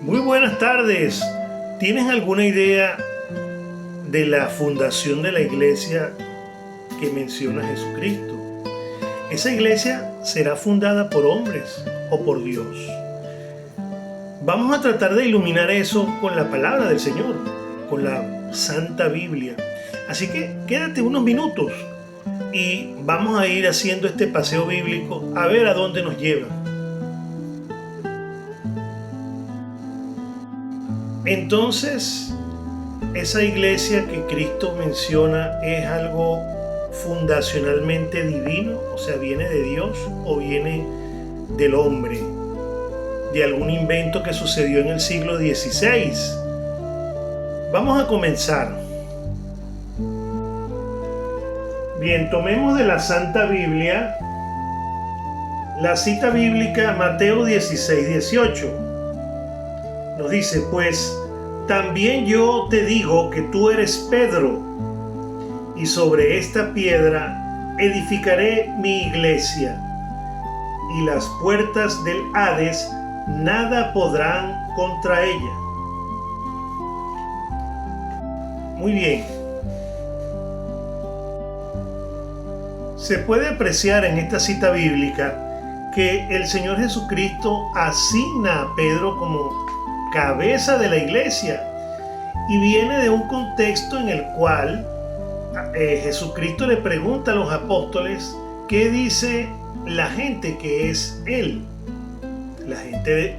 Muy buenas tardes. ¿Tienes alguna idea de la fundación de la iglesia que menciona Jesucristo? ¿Esa iglesia será fundada por hombres o por Dios? Vamos a tratar de iluminar eso con la palabra del Señor, con la Santa Biblia. Así que quédate unos minutos y vamos a ir haciendo este paseo bíblico a ver a dónde nos lleva. Entonces, esa iglesia que Cristo menciona es algo fundacionalmente divino, o sea, viene de Dios o viene del hombre, de algún invento que sucedió en el siglo XVI. Vamos a comenzar. Bien, tomemos de la Santa Biblia la cita bíblica Mateo 16:18. Nos dice, pues también yo te digo que tú eres Pedro, y sobre esta piedra edificaré mi iglesia, y las puertas del Hades nada podrán contra ella. Muy bien. Se puede apreciar en esta cita bíblica que el Señor Jesucristo asigna a Pedro como cabeza de la iglesia, y viene de un contexto en el cual Jesucristo le pregunta a los apóstoles qué dice la gente que es Él. La gente,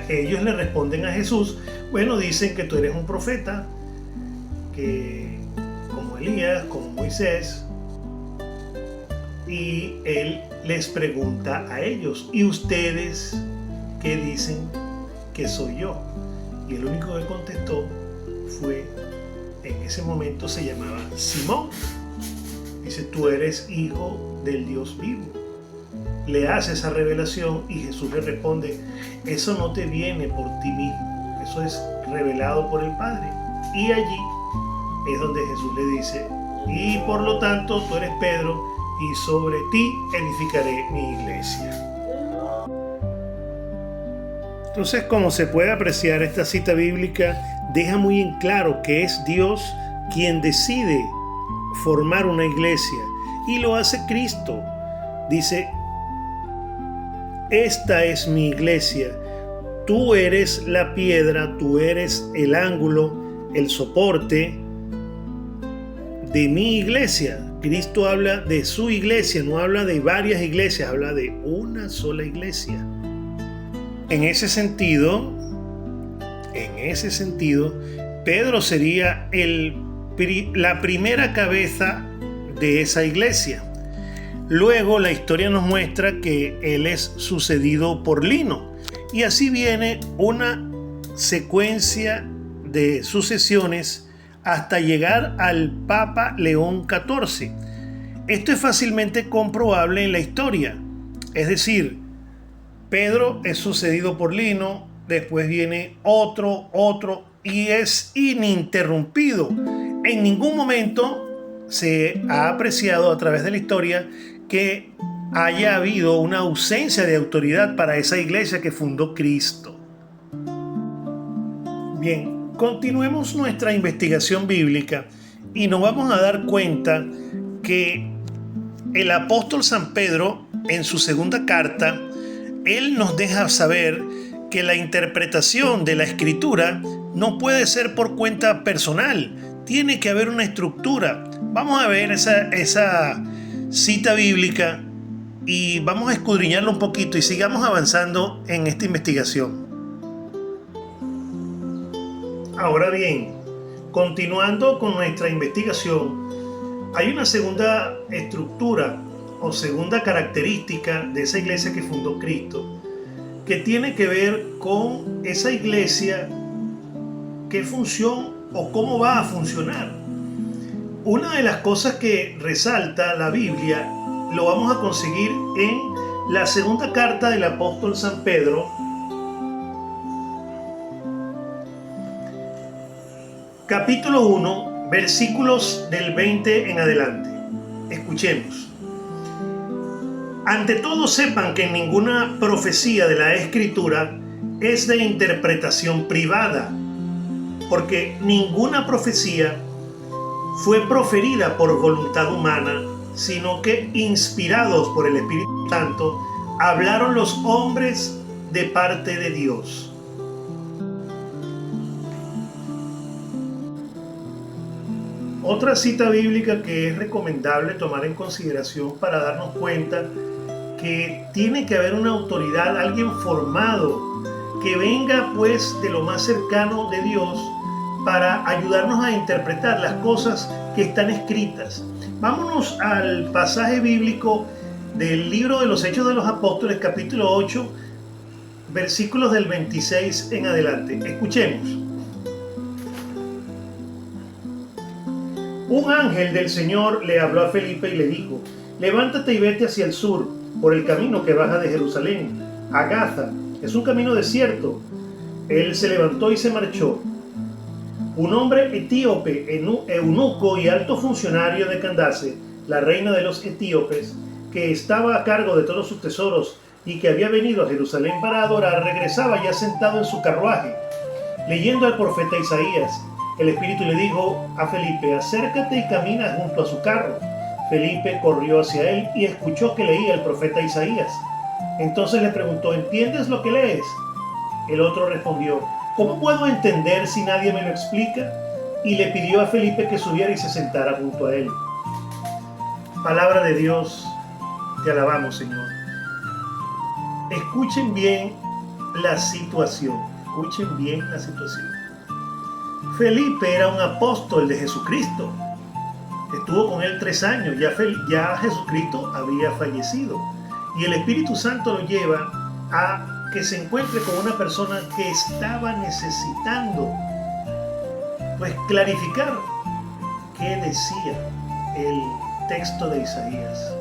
ellos le responden a Jesús, bueno, dicen que tú eres un profeta, que como Elías, como Moisés, y Él les pregunta a ellos, ¿y ustedes qué dicen que soy yo? Y el único que contestó fue, en ese momento se llamaba Simón. Dice, tú eres hijo del Dios vivo. Le hace esa revelación y Jesús le responde, eso no te viene por ti mismo, eso es revelado por el Padre. Y allí es donde Jesús le dice, y por lo tanto tú eres Pedro, y sobre ti edificaré mi iglesia. Entonces, como se puede apreciar, esta cita bíblica deja muy en claro que es Dios quien decide formar una iglesia, y lo hace Cristo. Dice, esta es mi iglesia, tú eres la piedra, tú eres el ángulo, el soporte de mi iglesia. Cristo habla de su iglesia, no habla de varias iglesias, habla de una sola iglesia. En ese sentido, Pedro sería la primera cabeza de esa iglesia. Luego la historia nos muestra que él es sucedido por Lino, y así viene una secuencia de sucesiones hasta llegar al Papa León XIV. Esto es fácilmente comprobable en la historia, es decir, Pedro es sucedido por Lino, después viene otro, y es ininterrumpido. En ningún momento se ha apreciado a través de la historia que haya habido una ausencia de autoridad para esa iglesia que fundó Cristo. Bien, continuemos nuestra investigación bíblica y nos vamos a dar cuenta que el apóstol San Pedro, en su segunda carta, él nos deja saber que la interpretación de la escritura no puede ser por cuenta personal, tiene que haber una estructura. Vamos a ver esa cita bíblica y vamos a escudriñarlo un poquito y sigamos avanzando en esta investigación. Ahora bien, continuando con nuestra investigación, hay una segunda estructura o segunda característica de esa iglesia que fundó Cristo, que tiene que ver con esa iglesia, qué función o cómo va a funcionar. Una de las cosas que resalta la Biblia lo vamos a conseguir en la segunda carta del apóstol San Pedro, capítulo 1, versículos del 20 en adelante. Escuchemos. Ante todo, sepan que en ninguna profecía de la Escritura es de interpretación privada, porque ninguna profecía fue proferida por voluntad humana, sino que inspirados por el Espíritu Santo, hablaron los hombres de parte de Dios. Otra cita bíblica que es recomendable tomar en consideración para darnos cuenta que tiene que haber una autoridad, alguien formado, que venga pues de lo más cercano de Dios para ayudarnos a interpretar las cosas que están escritas. Vámonos al pasaje bíblico del libro de los Hechos de los Apóstoles, capítulo 8, versículos del 26 en adelante. Escuchemos. Un ángel del Señor le habló a Felipe y le dijo: levántate y vete hacia el sur, por el camino que baja de Jerusalén a Gaza. Es un camino desierto. Él se levantó y se marchó. Un hombre etíope, eunuco y alto funcionario de Candace, la reina de los etíopes, que estaba a cargo de todos sus tesoros y que había venido a Jerusalén para adorar, regresaba ya sentado en su carruaje, leyendo al profeta Isaías. El Espíritu le dijo a Felipe: acércate y camina junto a su carro. Felipe corrió hacia él y escuchó que leía el profeta Isaías. Entonces le preguntó: ¿entiendes lo que lees? El otro respondió: ¿cómo puedo entender si nadie me lo explica? Y le pidió a Felipe que subiera y se sentara junto a él. Palabra de Dios, te alabamos, Señor. Escuchen bien la situación. Escuchen bien la situación. Felipe era un apóstol de Jesucristo. Estuvo con él 3 años. Ya Jesucristo había fallecido. Y el Espíritu Santo lo lleva a que se encuentre con una persona que estaba necesitando, pues, clarificar qué decía el texto de Isaías.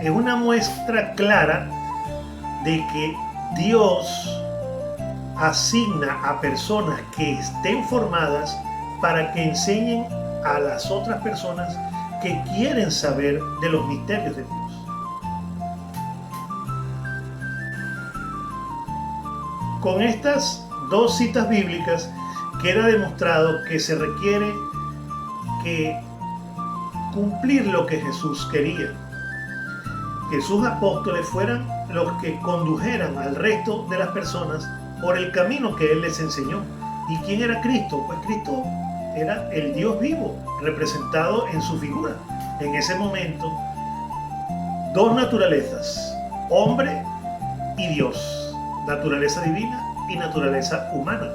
Es una muestra clara de que Dios asigna a personas que estén formadas para que enseñen a las otras personas que quieren saber de los misterios de Dios. Con estas 2 citas bíblicas queda demostrado que se requiere que cumplir lo que Jesús quería, que sus apóstoles fueran los que condujeran al resto de las personas por el camino que Él les enseñó. ¿Y quién era Cristo? Pues Cristo era el Dios vivo, representado en su figura. En ese momento, 2 naturalezas, hombre y Dios, naturaleza divina y naturaleza humana.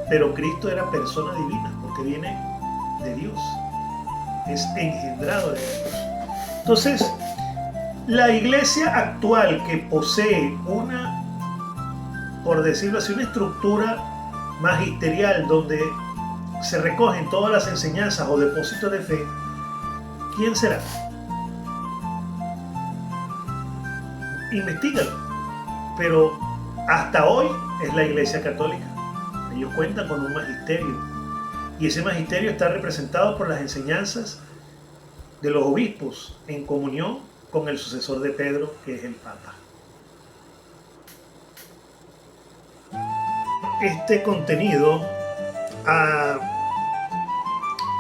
Pero Cristo era persona divina porque viene de Dios, es engendrado de Dios. Entonces, la iglesia actual, que posee una, por decirlo así, una estructura magisterial donde se recogen todas las enseñanzas o depósitos de fe, ¿quién será? Investígalo. Pero hasta hoy es la Iglesia Católica. Ellos cuentan con un magisterio, y ese magisterio está representado por las enseñanzas de los obispos en comunión con el sucesor de Pedro, que es el Papa. Este contenido,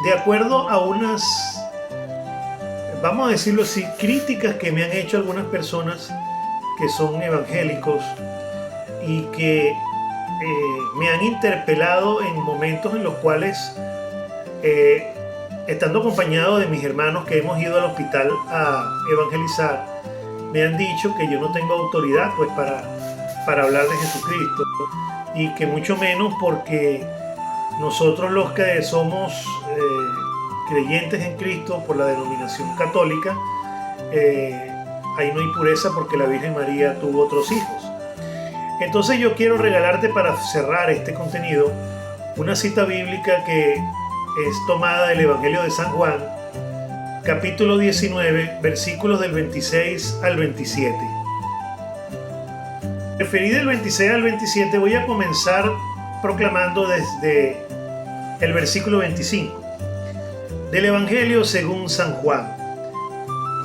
de acuerdo a unas, vamos a decirlo así, críticas que me han hecho algunas personas que son evangélicos y que me han interpelado en momentos en los cuales, estando acompañado de mis hermanos que hemos ido al hospital a evangelizar, me han dicho que yo no tengo autoridad pues para hablar de Jesucristo, y que mucho menos porque nosotros los que somos creyentes en Cristo por la denominación católica, ahí no hay pureza porque la Virgen María tuvo otros hijos. Entonces yo quiero regalarte, para cerrar este contenido, una cita bíblica que es tomada del Evangelio de San Juan, capítulo 19, versículos del 26 al 27. Referida del 26 al 27, voy a comenzar proclamando desde el versículo 25 del Evangelio según San Juan.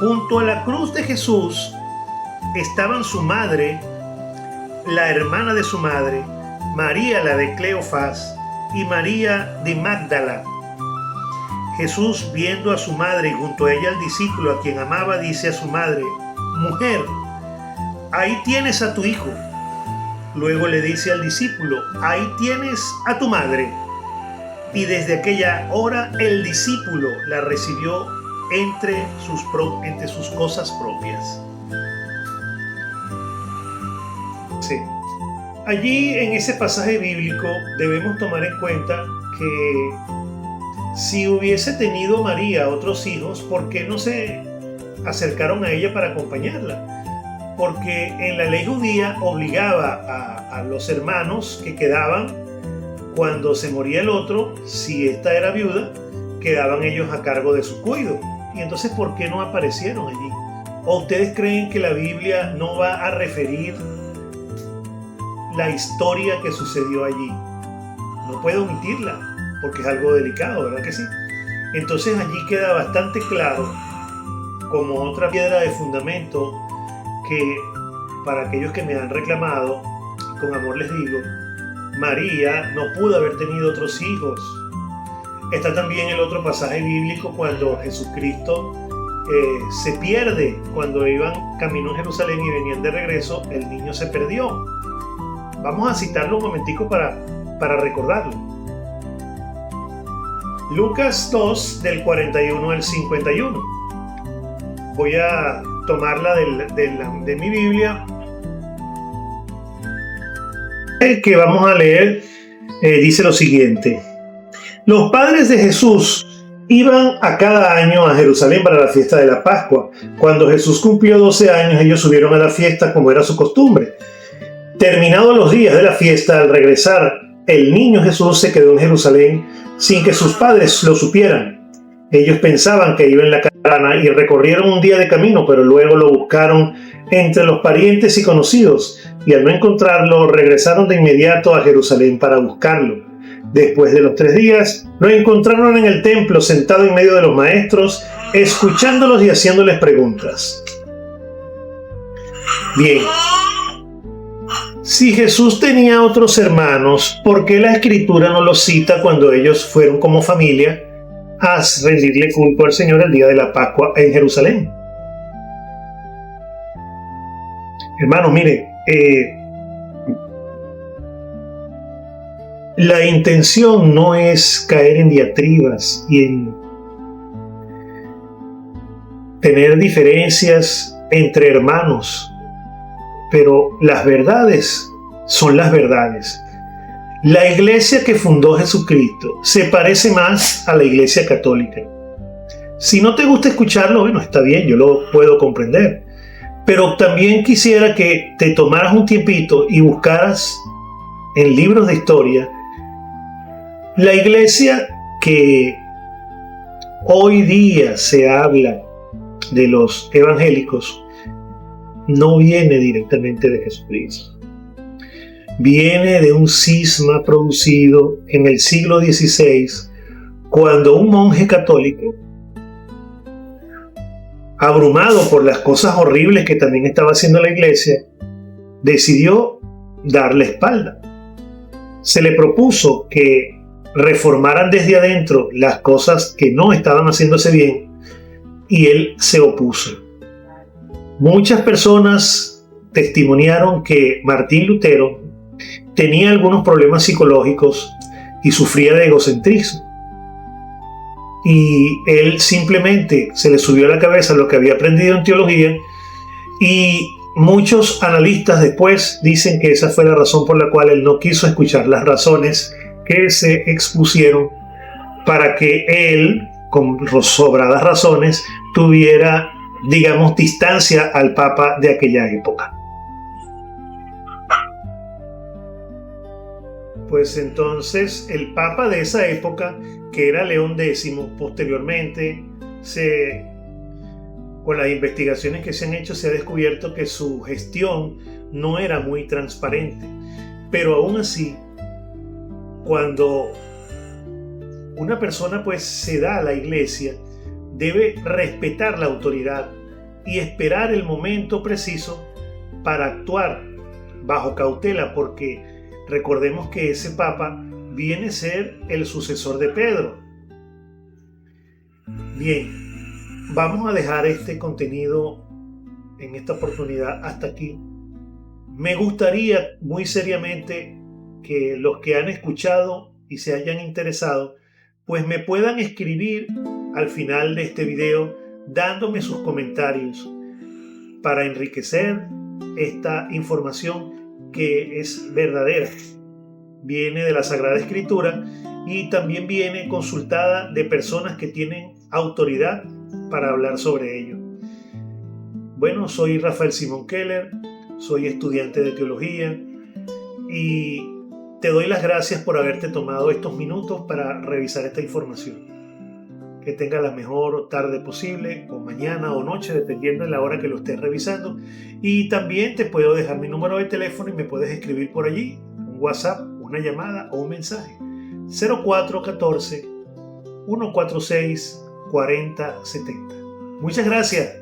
Junto a la cruz de Jesús estaban su madre la hermana de su madre, María la de Cleofás y María de Magdala. Jesús, viendo a su madre y junto a ella al discípulo a quien amaba, dice a su madre: «Mujer, ahí tienes a tu hijo». Luego le dice al discípulo: «Ahí tienes a tu madre». Y desde aquella hora el discípulo la recibió entre sus cosas propias. Sí. Allí en ese pasaje bíblico debemos tomar en cuenta que si hubiese tenido María otros hijos, ¿por qué no se acercaron a ella para acompañarla? Porque en la ley judía obligaba a los hermanos que quedaban cuando se moría el otro, si esta era viuda, quedaban ellos a cargo de su cuidado. Y entonces, ¿por qué no aparecieron allí? ¿O ustedes creen que la Biblia no va a referir la historia que sucedió allí? No puede omitirla, porque es algo delicado, ¿verdad que sí? Entonces allí queda bastante claro, como otra piedra de fundamento, que para aquellos que me han reclamado, con amor les digo, María no pudo haber tenido otros hijos. Está también el otro pasaje bíblico cuando Jesucristo se pierde. Cuando iban camino a Jerusalén y venían de regreso, el niño se perdió. Vamos a citarlo un momentico para recordarlo. Lucas 2, del 41 al 51. Voy a tomarla de mi Biblia. El que vamos a leer dice lo siguiente: los padres de Jesús iban a cada año a Jerusalén para la fiesta de la Pascua. Cuando Jesús cumplió 12 años, ellos subieron a la fiesta como era su costumbre. Terminados los días de la fiesta, al regresar, el niño Jesús se quedó en Jerusalén sin que sus padres lo supieran. Ellos pensaban que iba en la caravana y recorrieron un día de camino, pero luego lo buscaron entre los parientes y conocidos, y al no encontrarlo, regresaron de inmediato a Jerusalén para buscarlo. Después de los 3 días, lo encontraron en el templo, sentado en medio de los maestros, escuchándolos y haciéndoles preguntas. Bien, si Jesús tenía otros hermanos, ¿por qué la Escritura no los cita cuando ellos fueron como familia a rendirle culto al Señor el día de la Pascua en Jerusalén? Hermanos, mire, la intención no es caer en diatribas y en tener diferencias entre hermanos, pero las verdades son las verdades. La iglesia que fundó Jesucristo se parece más a la iglesia católica. Si no te gusta escucharlo, bueno, está bien, yo lo puedo comprender. Pero también quisiera que te tomaras un tiempito y buscaras en libros de historia la iglesia que hoy día se habla de los evangélicos. No viene directamente de Jesucristo. Viene de un cisma producido en el siglo XVI, cuando un monje católico, abrumado por las cosas horribles que también estaba haciendo la iglesia, decidió dar la espalda. Se le propuso que reformaran desde adentro las cosas que no estaban haciéndose bien, y él se opuso. Muchas personas testimoniaron que Martín Lutero tenía algunos problemas psicológicos y sufría de egocentrismo. Y él simplemente se le subió a la cabeza lo que había aprendido en teología, y muchos analistas después dicen que esa fue la razón por la cual él no quiso escuchar las razones que se expusieron para que él, con sobradas razones, tuviera, digamos, distancia al Papa de aquella época. Pues entonces el Papa de esa época, que era León X, posteriormente, con las investigaciones que se han hecho, se ha descubierto que su gestión no era muy transparente. Pero aún así, cuando una persona pues se da a la iglesia, debe respetar la autoridad y esperar el momento preciso para actuar bajo cautela, porque recordemos que ese Papa viene a ser el sucesor de Pedro. Bien, vamos a dejar este contenido en esta oportunidad hasta aquí. Me gustaría muy seriamente que los que han escuchado y se hayan interesado, pues me puedan escribir al final de este video dándome sus comentarios para enriquecer esta información que es verdadera. Viene de la Sagrada Escritura y también viene consultada de personas que tienen autoridad para hablar sobre ello. Bueno, soy Rafael Simón Keller, soy estudiante de teología y te doy las gracias por haberte tomado estos minutos para revisar esta información. Que tengas la mejor tarde posible, o mañana o noche, dependiendo de la hora que lo estés revisando. Y también te puedo dejar mi número de teléfono y me puedes escribir por allí, un WhatsApp, una llamada o un mensaje. 0414 146 4070. Muchas gracias.